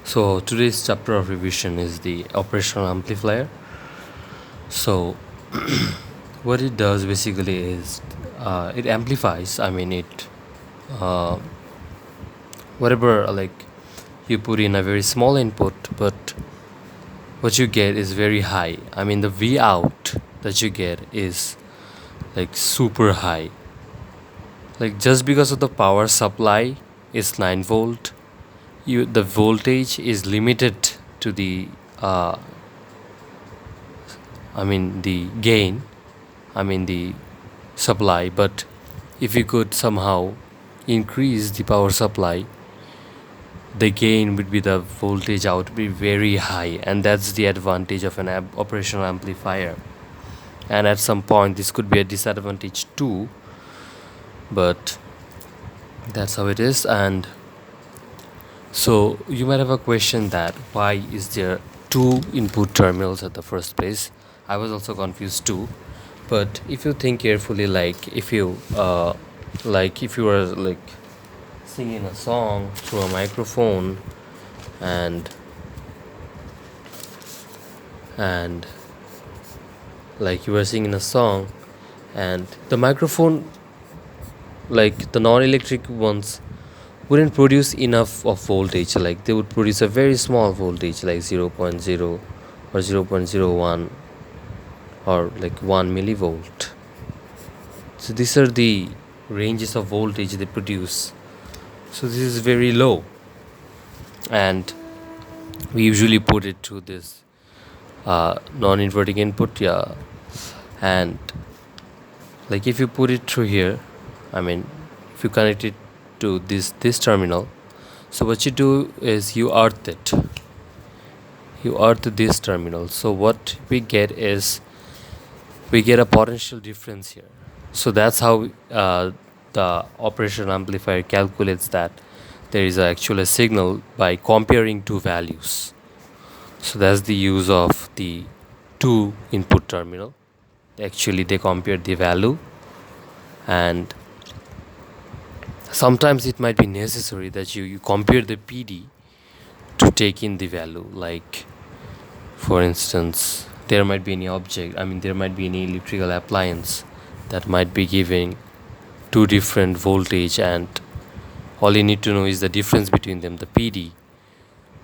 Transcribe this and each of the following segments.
So today's chapter of revision is the operational amplifier. So what it does basically is it amplifies. I mean it uh, whatever you put in a very small input, but what you get is very high. I mean the V out that you get is like super high. Like just because of the power supply is 9 volt, the voltage is limited to the the gain, the supply. But if you could somehow increase the power supply, the gain would be the voltage out would be very high, and that's the advantage of an operational amplifier. And at some point this could be a disadvantage too, but that's how it is. And so you might have a question that why is there two input terminals at the first place. I was also confused too, but if you think carefully, if you were singing a song through a microphone, and and you were singing a song, and the microphone, the non-electric ones, wouldn't produce enough of voltage. Like they would produce a very small voltage, like 0.0 or 0.01 or like 1 millivolt. So these are the ranges of voltage they produce. So this is very low, and we usually put it through this non-inverting input. Yeah, and like if you put it through here, if you connect it to this terminal, so what you do is you earth this terminal. So what we get is we get a potential difference here. So that's how the operational amplifier calculates that there is actually a signal by comparing two values. So that's the use of the two input terminal. Actually they compare the value, and sometimes it might be necessary that you compare the PD to take in the value. Like for instance, there might be any object, there might be any electrical appliance that might be giving two different voltage, and all you need to know is the difference between them, the PD.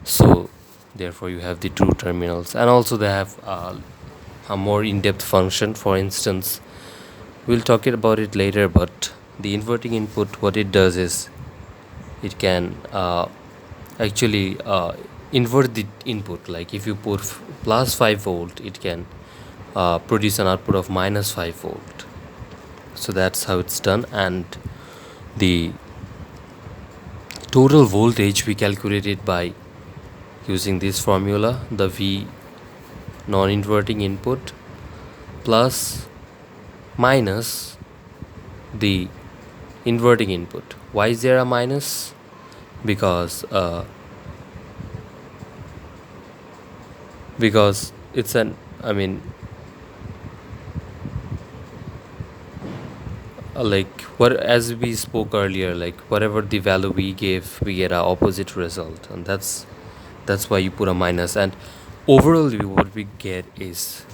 So therefore you have the two terminals, and also they have a more in-depth function. For instance, we'll talk about it later, but the inverting input, what it does is it can actually invert the input. Like if you put plus 5 volt, it can produce an output of minus 5 volt. So that's how it's done. And the total voltage we calculate it by using this formula, the V non-inverting input plus minus the inverting input. Why is there a minus? Because it's an what, as we spoke earlier, like whatever the value we gave, we get a opposite result, and that's why you put a minus. And overall what we get is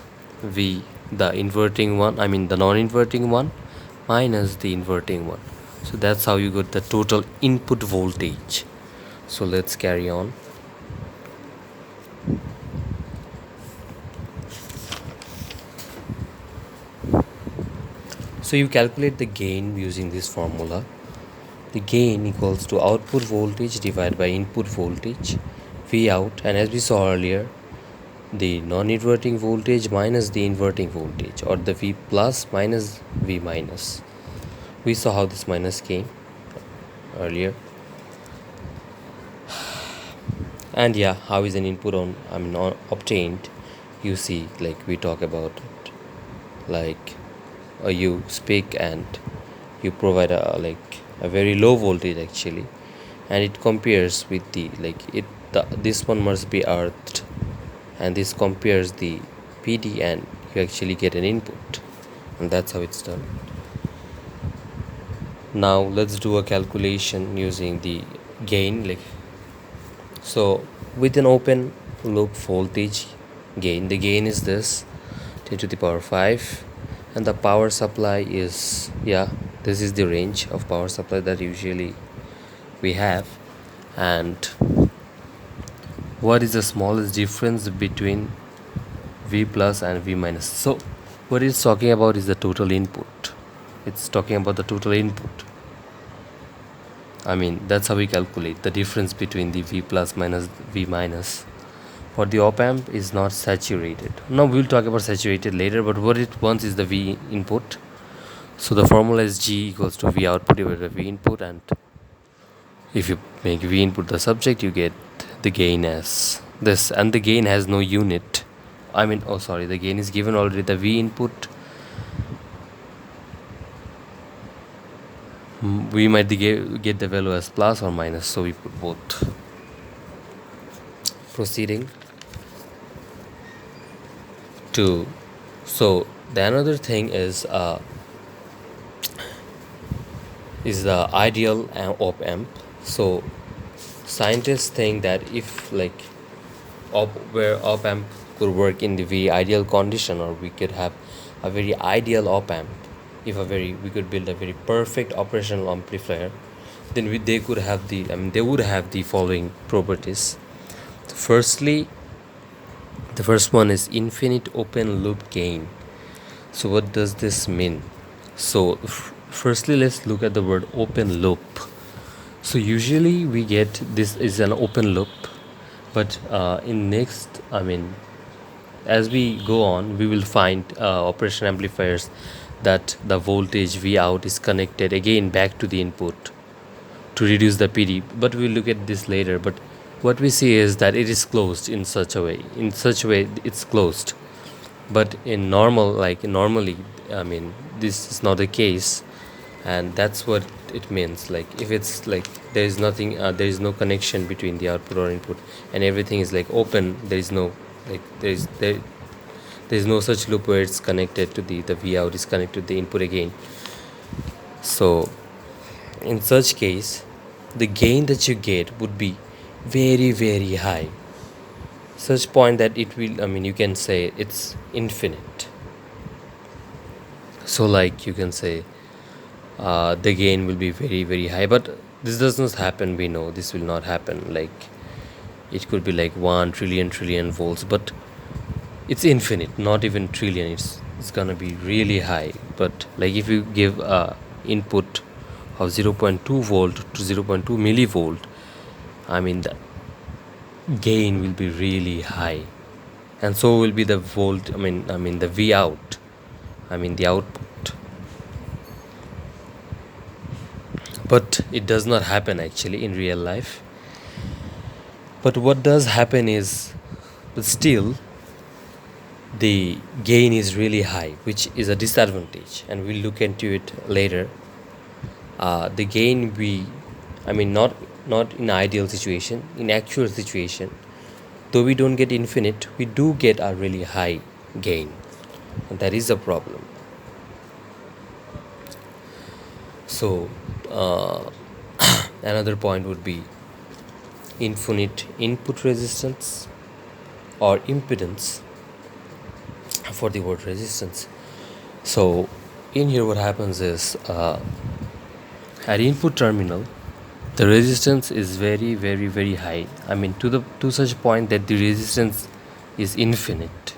V, the inverting one, the non-inverting one, minus the inverting one. So that's how you get the total input voltage. So let's carry on. So you calculate the gain using this formula. The gain equals to output voltage divided by input voltage, V out, and as we saw earlier, the non-inverting voltage minus the inverting voltage, or the V plus minus V minus. We saw how this minus came earlier. And yeah, how is an input obtained? You see, like we talk about it, like you speak and you provide a very low voltage actually, and it compares with this one must be earthed, and this compares the PD, and you actually get an input, and that's how it's done. Now let's do a calculation using the gain. So with an open loop voltage gain, the gain is this 10 to the power 5, and the power supply is, yeah, this is the range of power supply that usually we have. And what is the smallest difference between V plus and V minus? So what it's talking about is the total input. It's talking about the total input. I mean, that's how we calculate the difference between the V plus minus V minus. For the op amp is not saturated. Now we'll talk about saturated later, but what it wants is the V input. So the formula is G equals to V output divided by V input, and if you make V input the subject, you get the gain as this, and the gain has no unit. I mean, oh sorry, the gain is given already. The V input, we might get the value as plus or minus, so we put both. Proceeding to, so the another thing is the ideal op amp. So scientists think that if like where op amp could work in the very ideal condition, or we could have a very ideal op amp, if we could build a very perfect operational amplifier, then they could have they would have the following properties. Firstly, the first one is infinite open loop gain. So what does this mean? So firstly, let's look at the word open loop. So usually we get this is an open loop, but in next, as we go on, we will find operation amplifiers that the voltage V out is connected again back to the input to reduce the PD, but we'll look at this later. But what we see is that it is closed in such a way it's closed. But normally, this is not the case, and that's what it means. Like if it's like there is nothing, there is no connection between the output or input, and everything is like open, there is no such loop where it's connected to the V out is connected to the input again. So in such case, the gain that you get would be very, very high, such point that it will, you can say it's infinite. So like you can say the gain will be very, very high, but this does not happen. We know this will not happen. Like it could be like 1 trillion volts, but it's infinite, not even trillion. It's gonna be really high. But like if you give input of 0.2 volt to 0.2 millivolt, the gain will be really high, and so will be the volt. The V out. The output. But it does not happen actually in real life. But what does happen is, but still, the gain is really high, which is a disadvantage, and we'll look into it later. The gain not in ideal situation, in actual situation, though we don't get infinite, we do get a really high gain, and that is a problem. So another point would be infinite input resistance or impedance for the word resistance. So in here what happens is at input terminal the resistance is very, very, very high. To such point that the resistance is infinite.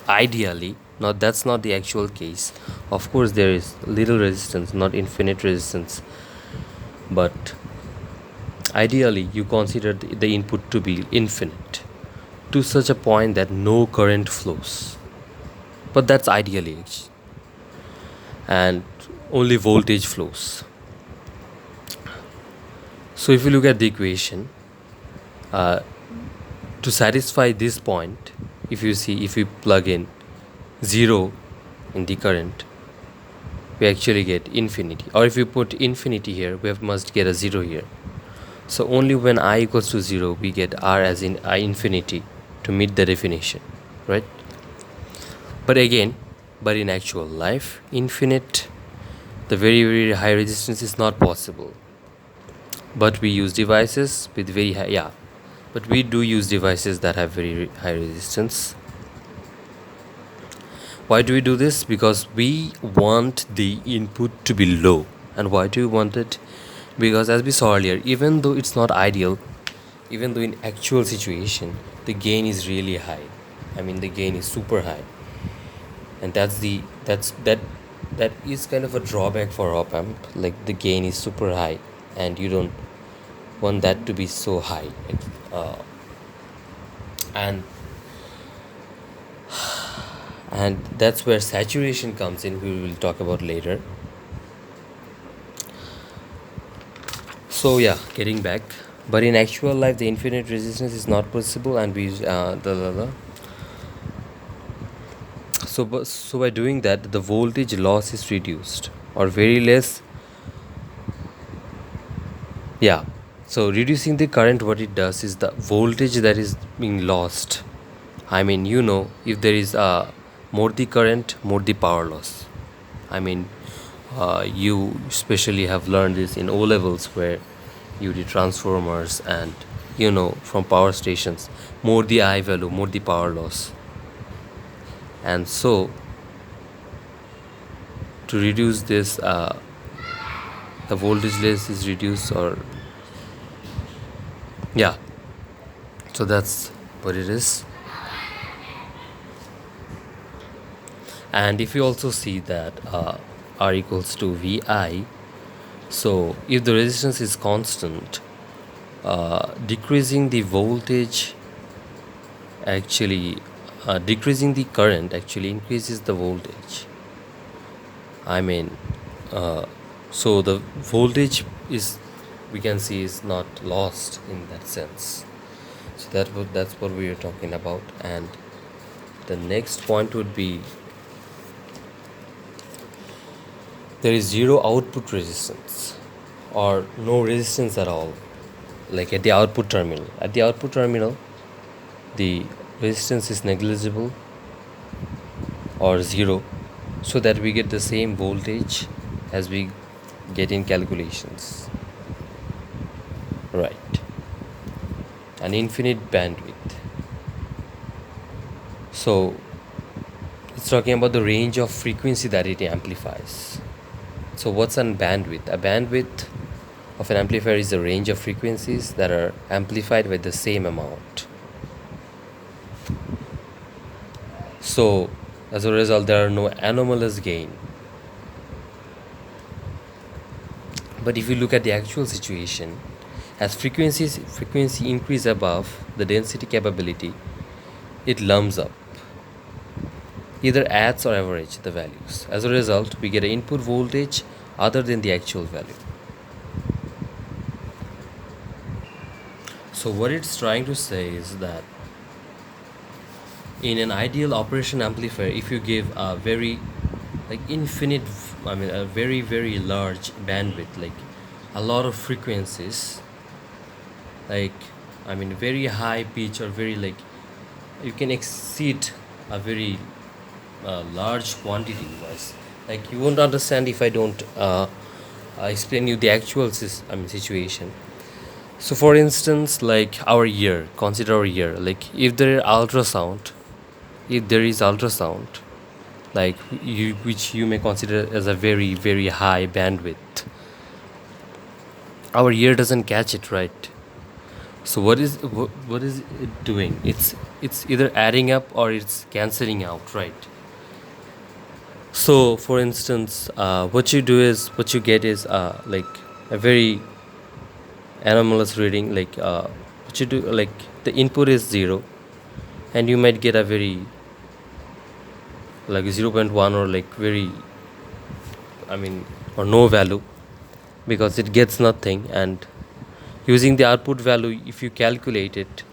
Ideally, that's not the actual case. Of course, there is little resistance, not infinite resistance. But ideally, you consider the input to be infinite, to such a point that no current flows. But that's ideally, and only voltage flows. So if you look at the equation, to satisfy this point, if we plug in 0 in the current, we actually get infinity. Or if you put infinity here, we must get a 0 here. So only when I equals to 0, we get R as in I infinity to meet the definition, right? But in actual life, infinite, the very, very high resistance is not possible. But we use devices with very high, but we do use devices that have very high resistance. Why do we do this? Because we want the input to be low. And why do we want it? Because as we saw earlier, even though it's not ideal, even though in actual situation the gain is really high, I mean the gain is super high, and that is kind of a drawback for op amp. Like the gain is super high and you don't want that to be so high. uh, and and that's where saturation comes in, we will talk about later. So yeah, getting back, but in actual life the infinite resistance is not possible, and we so by doing that the voltage loss is reduced or very less. Yeah, so reducing the current, what it does is the voltage that is being lost, I mean, if there is more the current, more the power loss. I mean, you especially have learned this in O levels where you did transformers, and from power stations, more the I value, more the power loss. And so to reduce this, the voltage loss is reduced, or yeah, so that's what it is. And if you also see that R equals to Vi, so if the resistance is constant, decreasing the voltage actually, decreasing the current actually increases the voltage. I mean, so the voltage is, we can see, is not lost in that sense. So that's what we are talking about. And the next point would be, there is zero output resistance or no resistance at all, like at the output terminal. At the output terminal, the resistance is negligible or zero, so that we get the same voltage as we get in calculations, right? An infinite bandwidth. So it's talking about the range of frequency that it amplifies. So what's a bandwidth? A bandwidth of an amplifier is the range of frequencies that are amplified by the same amount. So as a result, there are no anomalous gain. But if you look at the actual situation, as frequency increase above the density capability, it lumps up, either adds or average the values. As a result, we get an input voltage other than the actual value. So what it's trying to say is that in an ideal operation amplifier, if you give a very a very very large bandwidth, like a lot of frequencies, very high pitch, or very, like, you can exceed a very large quantity wise. Like, you won't understand if I don't explain you the actual situation. So for instance, like our ear, consider our ear. Like if there is ultrasound, like which you may consider as a very very high bandwidth, our ear doesn't catch it, right? So what is it doing? It's either adding up or it's cancelling out, right? So for instance, what you get is like a very anomalous reading. Like what you do, like the input is 0 and you might get a very, like 0.1, or like very, or no value, because it gets nothing. And using the output value, if you calculate it,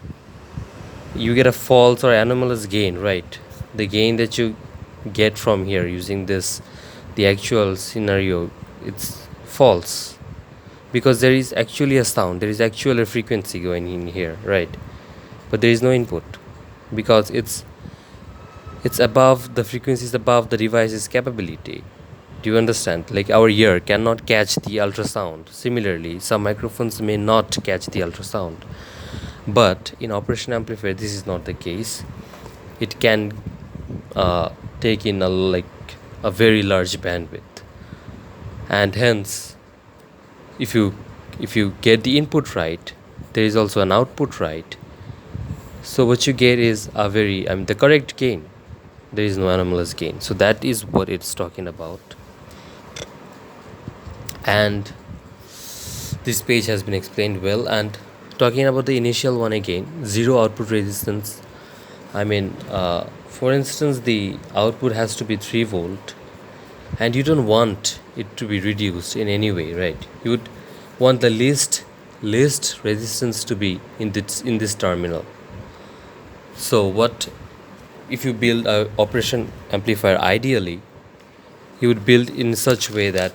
you get a false or anomalous gain, right? The gain that you get from here using the actual scenario, it's false, because there is actually a sound, there is actually a frequency going in here, right? But there is no input, because it's above, the frequency is above the device's capability. Do you understand? Like our ear cannot catch the ultrasound. Similarly, some microphones may not catch the ultrasound. But in operation amplifier, this is not the case. It can take in a very large bandwidth, and hence, if you get the input right, there is also an output right. So what you get is a very the correct gain. There is no anomalous gain. So that is what it's talking about. And this page has been explained well. And talking about the initial one again, zero output resistance. For instance, the output has to be 3 volt, and you don't want it to be reduced in any way, right? You would want the least resistance to be in this terminal. So what if you build a operation amplifier? Ideally, you would build in such way that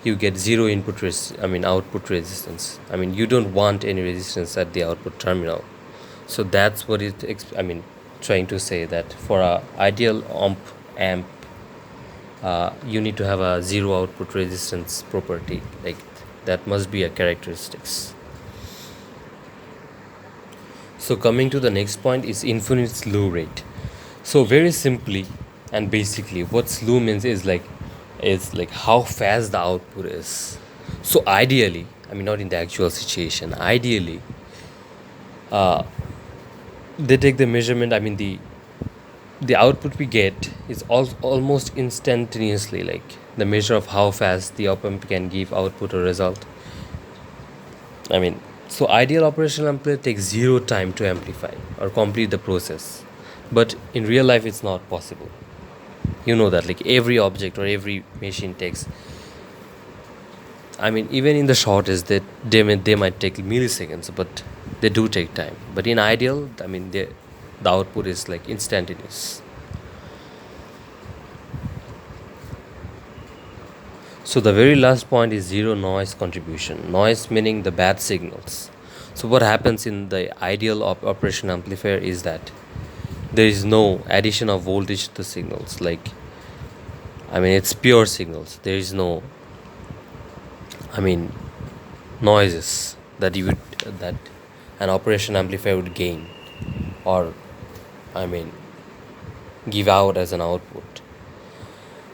you get zero output resistance. You don't want any resistance at the output terminal. So that's what trying to say, that for a ideal amp, you need to have a zero output resistance property. Like, that must be a characteristics. So coming to the next point is infinite slew rate. So very simply and basically, what slew means is like how fast the output is. So ideally, not in the actual situation, ideally, they take the measurement. The output we get is almost instantaneously, like the measure of how fast the op-amp can give output or result. So ideal operational amplifier takes zero time to amplify or complete the process. But in real life, it's not possible. You know that, like, every object or every machine takes, even in the shortest, that they might take milliseconds, but they do take time. But in ideal, the output is like instantaneous. So the very last point is zero noise contribution. Noise meaning the bad signals. So what happens in the ideal operation amplifier is that there is no addition of voltage to the signals. Like, it's pure signals. There is no noises that an operation amplifier would gain or give out as an output.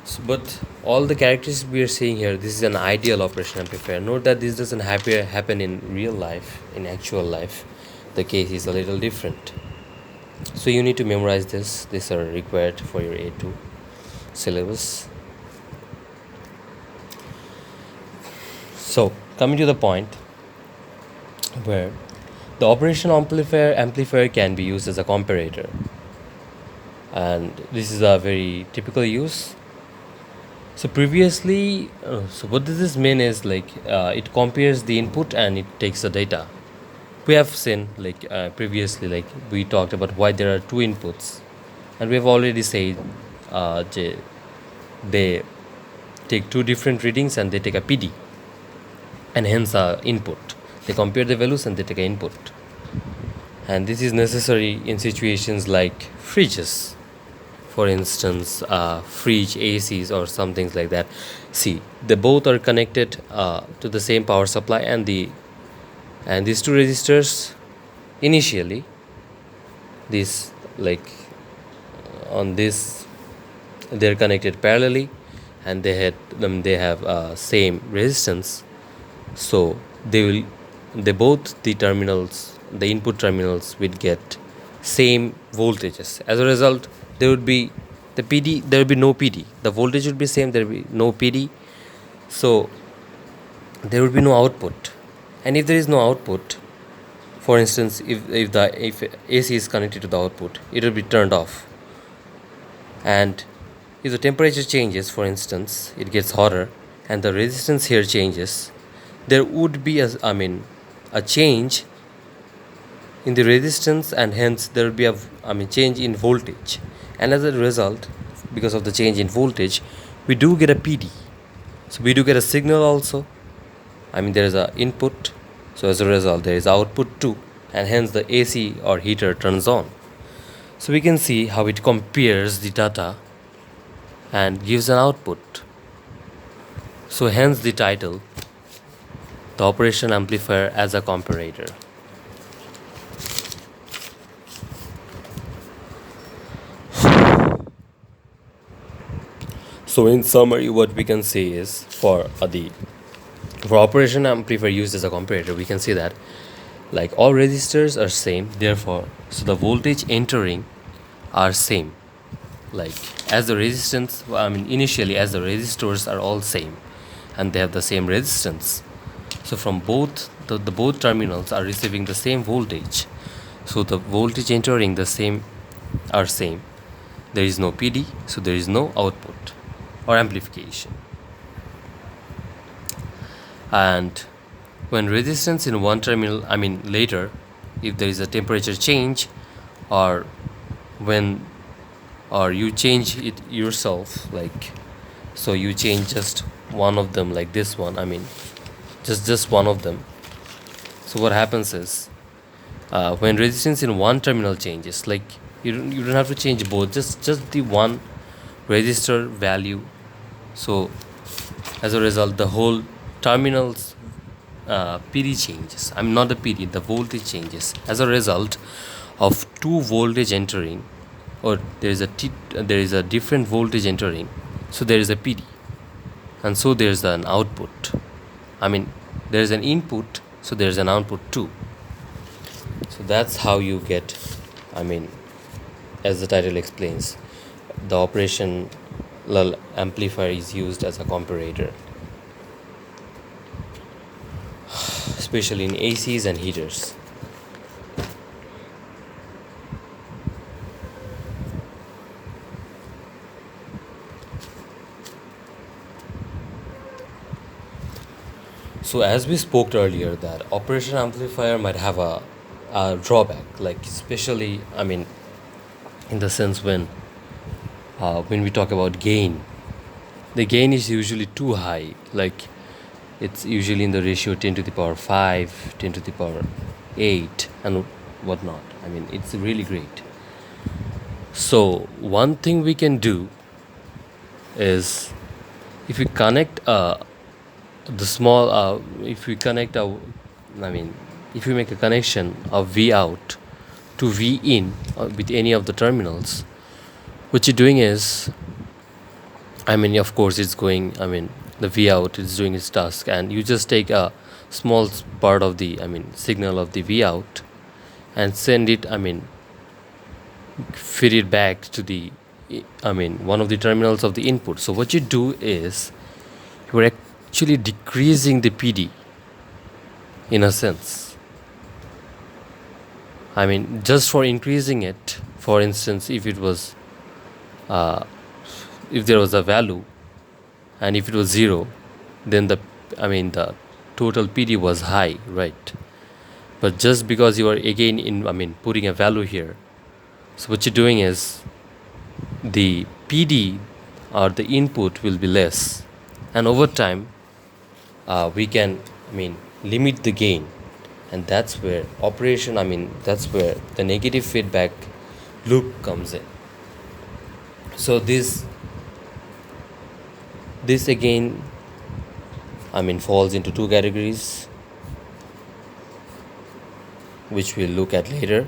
So, but all the characteristics we are seeing here, this is an ideal operation amplifier. Note that this doesn't happen in real life. In actual life, the case is a little different. So you need to memorize this. These are required for your A2 syllabus. So coming to the point where the operation amplifier can be used as a comparator, and this is a very typical use. So previously, so what does this mean is, like, it compares the input and it takes the data. We have seen, previously, like, we talked about why there are two inputs, and we have already said they take two different readings and they take a PD, and hence input. They compare the values and they take an input, and this is necessary in situations like fridges. For instance, fridge ACs or some things like that. See, they both are connected to the same power supply, and these two resistors initially, this, like, on this, they're connected parallelly, and they have same resistance. So the input terminals will get same voltages. As a result, there would be no PD. The voltage would be same, there will be no PD. So there would be no output. And if there is no output, for instance, if AC is connected to the output, it will be turned off. And if the temperature changes, for instance, it gets hotter and the resistance here changes, there would be a change in the resistance, and hence there will be a change in voltage. And as a result, because of the change in voltage, we do get a PD. So we do get a signal also. There is a input. So as a result, there is output too, and hence the AC or heater turns on. So we can see how it compares the data and gives an output. So hence the title, the operation amplifier as a comparator. So in summary, what we can say is for operation amplifier used as a comparator, we can say that like all resistors are same, therefore so the voltage entering are same. Like as the resistance, initially as the resistors are all same and they have the same resistance, so from the both terminals are receiving the same voltage, so the voltage entering the same are same. There is no PD, so there is no output or amplification. And when resistance in one terminal, later, if there is a temperature change, or when or you change it yourself, like so you change just one of them, like this one, just one of them. So what happens is, when resistance in one terminal changes, like you don't have to change both, just the one resistor value. So as a result, the whole terminals PD changes. Not the PD, the voltage changes as a result of two voltage entering, or there is a different voltage entering. So there is a PD, and so there is an output. There is an input, so there is an output too. So that's how you get. As the title explains, the operation amplifier is used as a comparator, especially in ACs and heaters. So as we spoke earlier, that operation amplifier might have a drawback, like especially in the sense when we talk about gain, the gain is usually too high. Like it's usually in the ratio 10 to the power 5, 10 to the power 8, and whatnot. It's really great. So one thing we can do is, if we connect the small if we connect if we make a connection of V out to V in with any of the terminals, what you're doing is, of course it's going, the V out is doing its task, and you just take a small part of the signal of the V out and send it, feed it back to the one of the terminals of the input. So what you do is, you're actually decreasing the PD in a sense. Just for increasing it, for instance, if it was if there was a value, and if it was 0, then the total PD was high, right? But just because you are again putting a value here, so what you're doing is, the PD or the input will be less, and over time we can limit the gain, and that's where that's where the negative feedback loop comes in. So this again falls into two categories, which we'll look at later.